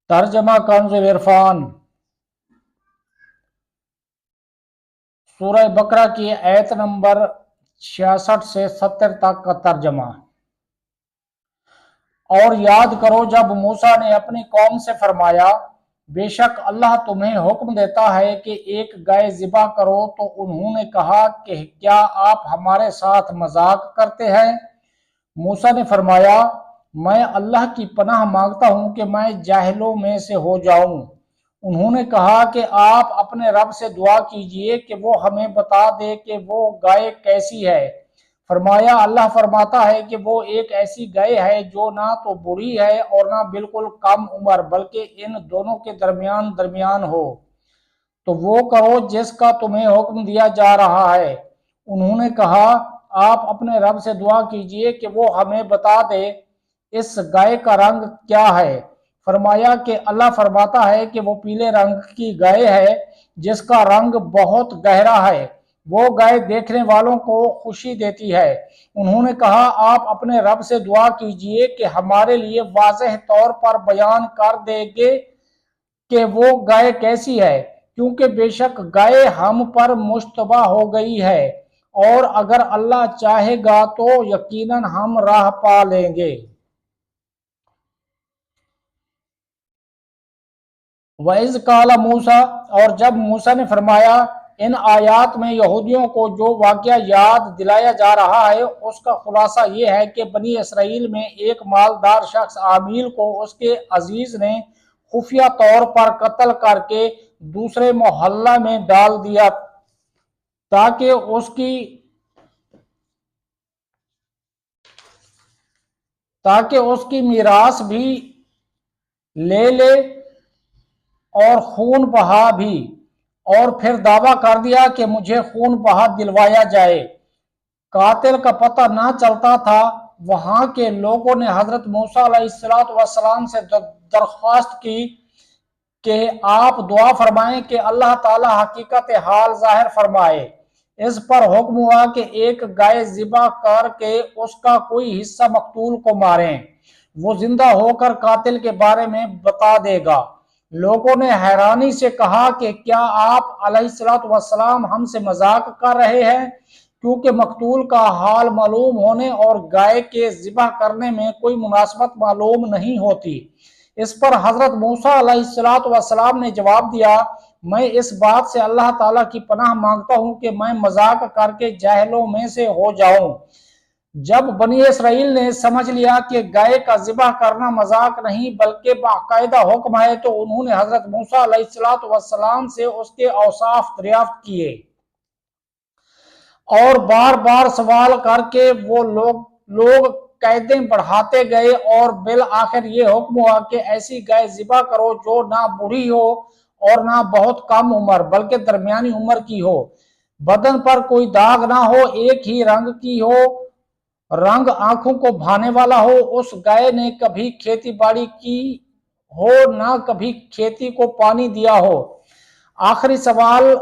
ترجمہ کنز العرفان، سورہ بقرہ کی آیت نمبر 66 سے 70 تک کا ترجمہ۔ اور یاد کرو جب موسیٰ نے اپنی قوم سے فرمایا، بے شک اللہ تمہیں حکم دیتا ہے کہ ایک گائے ذبح کرو، تو انہوں نے کہا کہ کیا آپ ہمارے ساتھ مذاق کرتے ہیں؟ موسیٰ نے فرمایا، میں اللہ کی پناہ مانگتا ہوں کہ میں جاہلوں میں سے ہو جاؤں۔ انہوں نے کہا کہ آپ اپنے رب سے دعا کیجئے کہ وہ ہمیں بتا دے کہ وہ گائے کیسی ہے۔ فرمایا، اللہ فرماتا ہے کہ وہ ایک ایسی گائے ہے جو نہ تو بوڑھی ہے اور نہ بالکل کم عمر، بلکہ ان دونوں کے درمیان ہو۔ تو وہ کرو جس کا تمہیں حکم دیا جا رہا ہے۔ انہوں نے کہا، آپ اپنے رب سے دعا کیجئے کہ وہ ہمیں بتا دے اس گائے کا رنگ کیا ہے۔ فرمایا کہ اللہ فرماتا ہے کہ وہ پیلے رنگ کی گائے ہے جس کا رنگ بہت گہرا ہے، وہ گائے دیکھنے والوں کو خوشی دیتی ہے۔ انہوں نے کہا، آپ اپنے رب سے دعا کیجئے کہ ہمارے لیے واضح طور پر بیان کر دے گے کہ وہ گائے کیسی ہے، کیونکہ بے شک گائے ہم پر مشتبہ ہو گئی ہے، اور اگر اللہ چاہے گا تو یقیناً ہم راہ پا لیں گے۔ وَإِذْ قَالَ موسیٰ، اور جب موسیٰ نے فرمایا، ان آیات میں یہودیوں کو جو واقعہ یاد دلایا جا رہا ہے اس کا خلاصہ یہ ہے کہ بنی اسرائیل میں ایک مالدار شخص عامل کو اس کے عزیز نے خفیہ طور پر قتل کر کے دوسرے محلہ میں ڈال دیا تاکہ اس کی میراث بھی لے لے اور خون بہا بھی، اور پھر دعویٰ کر دیا کہ مجھے خون بہا دلوایا جائے۔ قاتل کا پتہ نہ چلتا تھا۔ وہاں کے لوگوں نے حضرت موسیٰ علیہ السلام سے درخواست کی کہ آپ دعا فرمائیں کہ اللہ تعالی حقیقت حال ظاہر فرمائے۔ اس پر حکم ہوا کہ ایک گائے ذبح کر کے اس کا کوئی حصہ مقتول کو ماریں، وہ زندہ ہو کر قاتل کے بارے میں بتا دے گا۔ لوگوں نے حیرانی سے کہا کہ کیا آپ علیہ السلام ہم سے مذاق کر رہے ہیں، کیونکہ مقتول کا حال معلوم ہونے اور گائے کے ذبح کرنے میں کوئی مناسبت معلوم نہیں ہوتی۔ اس پر حضرت موسیٰ علیہ السلام نے جواب دیا، میں اس بات سے اللہ تعالیٰ کی پناہ مانگتا ہوں کہ میں مذاق کر کے جاہلوں میں سے ہو جاؤں۔ جب بنی اسرائیل نے سمجھ لیا کہ گائے کا ذبح کرنا مذاق نہیں بلکہ باقاعدہ حکم ہے، تو انہوں نے حضرت موسیٰ علیہ السلام سے اس کے اوصاف دریافت کیے اور بار بار سوال کر کے وہ لوگ قیدیں بڑھاتے گئے، اور بالآخر یہ حکم ہوا کہ ایسی گائے ذبح کرو جو نہ بوڑھی ہو اور نہ بہت کم عمر بلکہ درمیانی عمر کی ہو، بدن پر کوئی داغ نہ ہو، ایک ہی رنگ کی ہو، رنگ آنکھوں کو بھانے والا ہو، اس گائے نے کبھی کھیتی باڑی کی ہو نہ کبھی کھیتی کو پانی دیا ہو۔ آخری سوال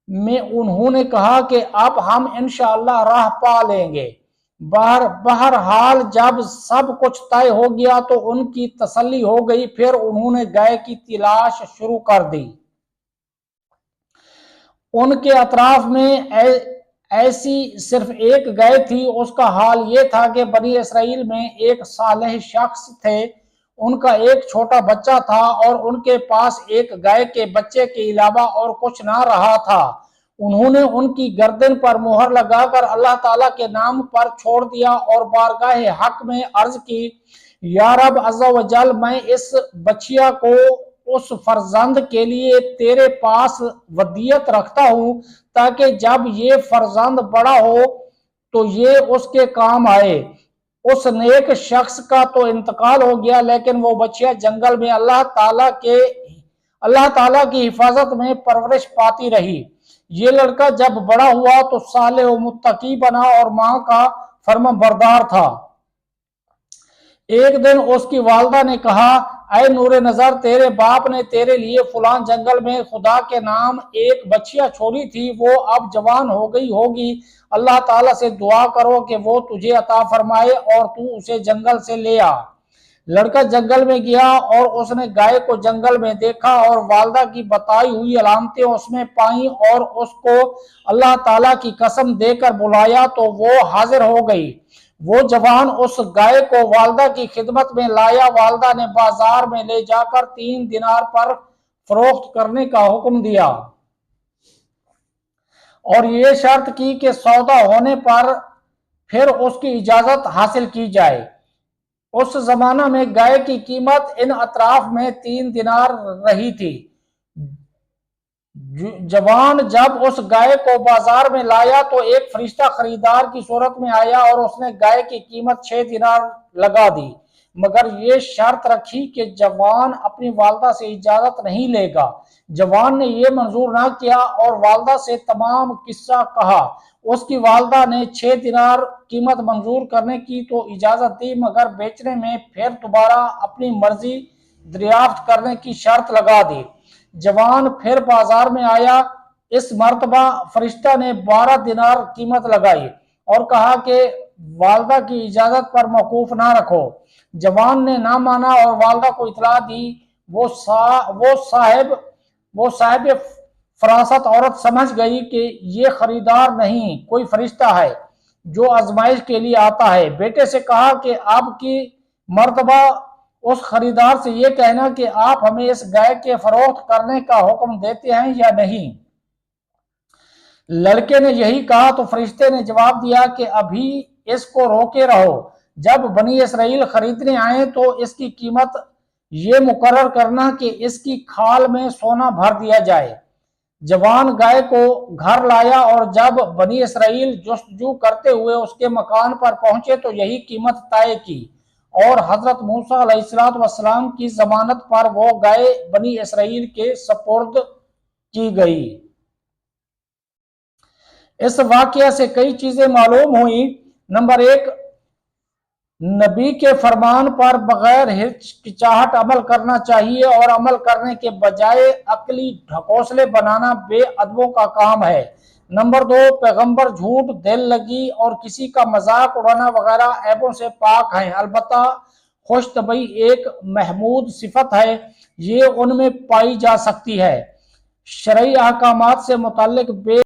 میں انہوں نے کہا کہ اب ہم انشاءاللہ راہ پا لیں گے۔ بہرحال جب سب کچھ طے ہو گیا تو ان کی تسلی ہو گئی، پھر انہوں نے گائے کی تلاش شروع کر دی۔ ان کے اطراف میں ایسی صرف ایک گائے تھی۔ اس کا حال یہ تھا کہ بنی اسرائیل میں ایک صالح شخص تھے، ان کا ایک چھوٹا بچہ تھا اور ان کے پاس ایک گائے کے بچے کے علاوہ اور کچھ نہ رہا تھا۔ انہوں نے ان کی گردن پر مہر لگا کر اللہ تعالیٰ کے نام پر چھوڑ دیا اور بارگاہ حق میں عرض کی، یا رب عز و جل، میں اس بچیا کو اس فرزند کے لیے تیرے پاس ودیعت رکھتا ہوں تاکہ جب یہ فرزند بڑا ہو تو یہ اس کے کام آئے۔ اس نیک شخص کا تو انتقال ہو گیا، لیکن وہ بچیا جنگل میں اللہ تعالیٰ کی حفاظت میں پرورش پاتی رہی۔ یہ لڑکا جب بڑا ہوا تو صالح و متقی بنا اور ماں کا فرما بردار تھا۔ ایک دن اس کی والدہ نے کہا، اے نور نظر، تیرے باپ نے تیرے لیے فلاں جنگل میں خدا کے نام ایک بچیا چھوڑی تھی، وہ اب جوان ہو گئی ہوگی، اللہ تعالیٰ سے دعا کرو کہ وہ تجھے عطا فرمائے اور تو اسے جنگل سے لے آ۔ لڑکا جنگل میں گیا اور اس نے گائے کو جنگل میں دیکھا اور والدہ کی بتائی ہوئی علامتیں اس میں پائیں اور اس کو اللہ تعالیٰ کی قسم دے کر بلایا تو وہ حاضر ہو گئی۔ وہ جوان اس گائے کو والدہ کی خدمت میں لایا۔ والدہ نے بازار میں لے جا کر 3 دینار پر فروخت کرنے کا حکم دیا اور یہ شرط کی کہ سودا ہونے پر پھر اس کی اجازت حاصل کی جائے۔ اس زمانہ میں گائے کی قیمت ان اطراف میں 3 دینار رہی تھی۔ جوان جب اس گائے کو بازار میں لایا تو ایک فرشتہ خریدار کی صورت میں آیا اور اس نے گائے کی قیمت 6 دینار لگا دی، مگر یہ شرط رکھی کہ جوان اپنی والدہ سے اجازت نہیں لے گا۔ جوان نے یہ منظور نہ کیا اور والدہ سے تمام قصہ کہا۔ اس کی والدہ نے 6 دینار قیمت منظور کرنے کی تو اجازت دی، مگر بیچنے میں پھر دوبارہ اپنی مرضی دریافت کرنے کی شرط لگا دی۔ جوان پھر بازار میں آیا۔ اس مرتبہ فرشتہ نے 12 دینار قیمت لگائی اور کہا کہ والدہ کی اجازت پر موقوف نہ رکھو۔ جوان نے نہ مانا اور والدہ کو اطلاع دی۔ وہ صاحب فراست عورت سمجھ گئی کہ یہ خریدار نہیں، کوئی فرشتہ ہے جو آزمائش کے لیے آتا ہے۔ بیٹے سے کہا کہ اب کی مرتبہ اس خریدار سے یہ کہنا کہ آپ ہمیں اس گائے کے فروخت کرنے کا حکم دیتے ہیں یا نہیں۔ لڑکے نے یہی کہا تو فرشتے نے جواب دیا کہ ابھی اس کو روکے رہو، جب بنی اسرائیل خریدنے آئیں تو اس کی قیمت یہ مقرر کرنا کہ اس کی کھال میں سونا بھر دیا جائے۔ جوان گائے کو گھر لایا اور جب بنی اسرائیل جستجو کرتے ہوئے اس کے مکان پر پہنچے تو یہی قیمت طے کی اور حضرت موسیٰ علیہ السلام کی ضمانت پر وہ گائے بنی اسرائیل کے سپرد کی گئی۔ اس واقعہ سے کئی چیزیں معلوم ہوئیں۔ نمبر 1، نبی کے فرمان پر بغیر ہچکچاہٹ عمل کرنا چاہیے اور عمل کرنے کے بجائے عقلی ڈھکوسلے بنانا بے ادبوں کا کام ہے۔ نمبر 2، پیغمبر جھوٹ، دل لگی اور کسی کا مذاق اڑانا وغیرہ عیبوں سے پاک ہیں، البتہ خوش طبعی ایک محمود صفت ہے، یہ ان میں پائی جا سکتی ہے۔ شرعی احکامات سے متعلق بے